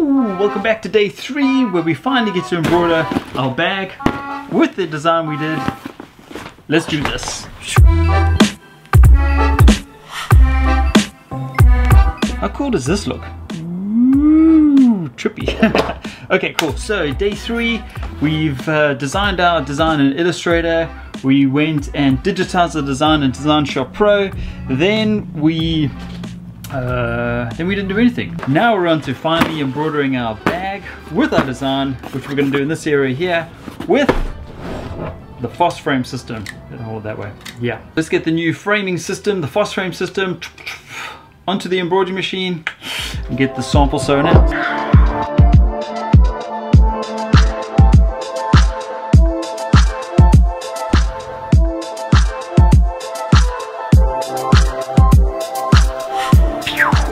Woo! Welcome back to day 3 where we finally get to embroider our bag with the design we did. Let's do this. How cool does this look? Ooh, trippy. Okay, cool. So day 3, we've designed our design in Illustrator. We went and digitized the design in Design Shop Pro. Then we didn't do anything. Now we're on to finally embroidering our bag with our design, which we're going to do in this area here with the Foss frame system. Hold it that way. Yeah. Let's get the new framing system, the Foss frame system, onto the embroidery machine and get the sample sewn out.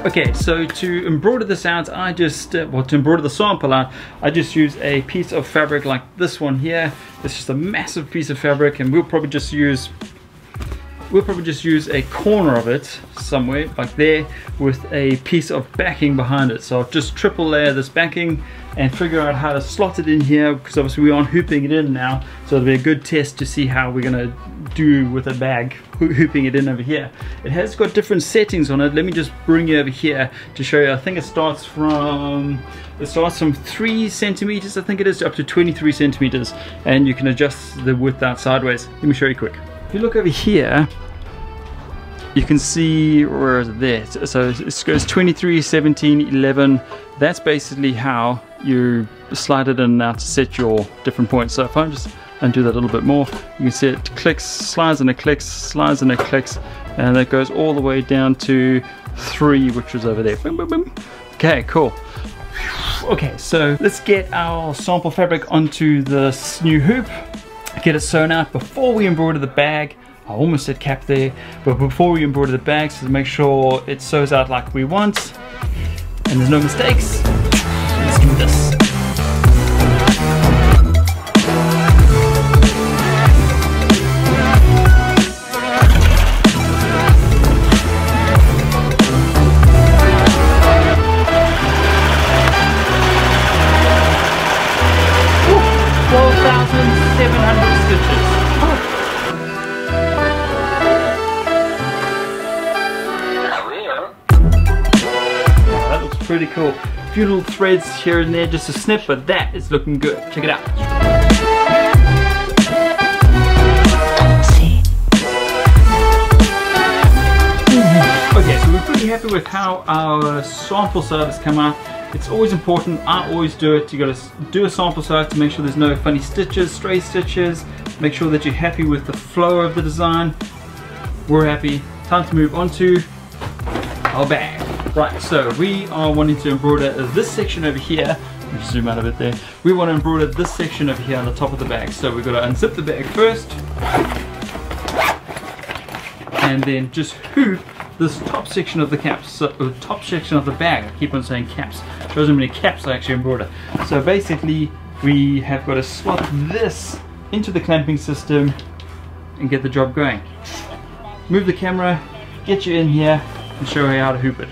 Okay, so to embroider this out, to embroider the sample out, I just use a piece of fabric like this one here. It's just a massive piece of fabric, and we'll probably just use a corner of it somewhere, like there, with a piece of backing behind it. So I'll just triple layer this backing and figure out how to slot it in here, because obviously we aren't hooping it in now, so it'll be a good test to see how we're gonna do with a bag hooping it in over here. It has got different settings on it. Let me just bring you over here to show you. I think it starts from 3 centimeters, I think it is, up to 23 centimeters, and you can adjust the width out sideways. Let me show you quick. If you look over here, you can see, where is it there? So it goes 23, 17, 11. That's basically how you slide it in and out to set your different points. So if I just undo that a little bit more, you can see it clicks, slides and it clicks, slides and it clicks, and that goes all the way down to 3, which is over there. Boom, boom, boom. Okay, cool. Okay, so let's get our sample fabric onto this new hoop, get it sewn out before we embroider the bag. I almost said cap there, but before we embroider the bag, so to make sure it sews out like we want and there's no mistakes, let's do this. Ooh, 12,700 stitches. Pretty cool. A few little threads here and there, just a snip, but that is looking good. Check it out. Okay, so we're pretty happy with how our sample sew has come out. It's always important, I always do it, you gotta do a sample sew to make sure there's no funny stitches, stray stitches, make sure that you're happy with the flow of the design. We're happy. Time to move on to our bag. Right, so we are wanting to embroider this section over here. Let me zoom out a bit there. We want to embroider this section over here on the top of the bag. So we've got to unzip the bag first, and then just hoop this top section of the caps, so the top section of the bag. I keep on saying caps. Shows how many caps I actually embroider. So basically, we have got to slot this into the clamping system and get the job going. Move the camera, get you in here, and show you how to hoop it.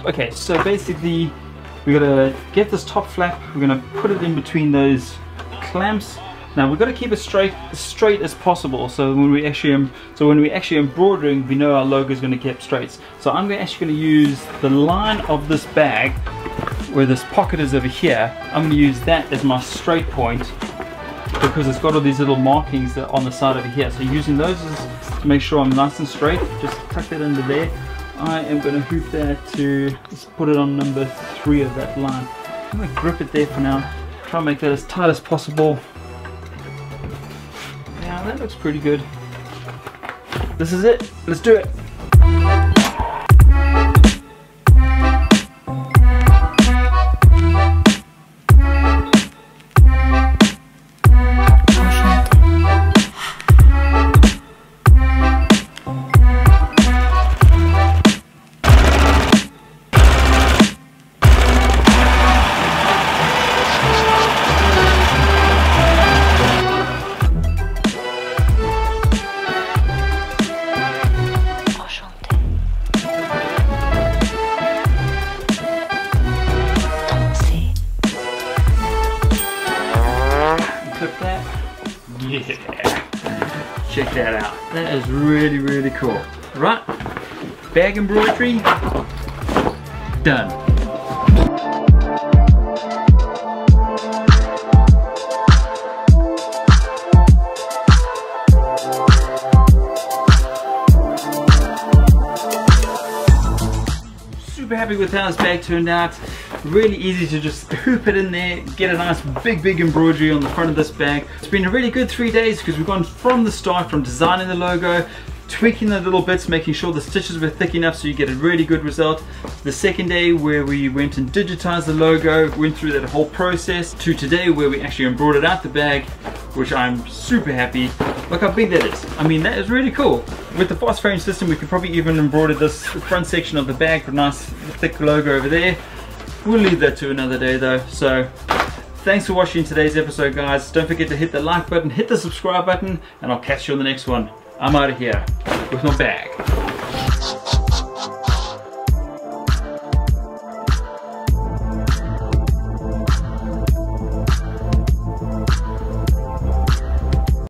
Okay, so basically we're gonna get this top flap, we're gonna put it in between those clamps. Now we've got to keep it straight as possible, so when we actually embroidering, we know our logo is going to keep straight. So I'm actually going to use the line of this bag where this pocket is over here. I'm going to use that as my straight point, because it's got all these little markings that on the side over here. So using those to make sure I'm nice and straight, just tuck that under there. I am going to hoop that to, let's put it on number 3 of that line. I'm going to grip it there for now. Try and make that as tight as possible. Now that looks pretty good. This is it. Let's do it. Check that out. That is really, really cool. Right, bag embroidery, done. Super happy with how this bag turned out. Really easy to just hoop it in there, get a nice big embroidery on the front of this bag. It's been a really good 3 days because we've gone from the start, from designing the logo, tweaking the little bits, making sure the stitches were thick enough so you get a really good result. The second day where we went and digitized the logo, went through that whole process, to today where we actually embroidered out the bag, which I'm super happy. Look how big that is. I mean, that is really cool. With the fast frame system, we could probably even embroider this front section of the bag with a nice thick logo over there. We'll leave that to another day though. So thanks for watching today's episode, guys. Don't forget to hit the like button, hit the subscribe button, and I'll catch you on the next one. I'm out of here with my bag.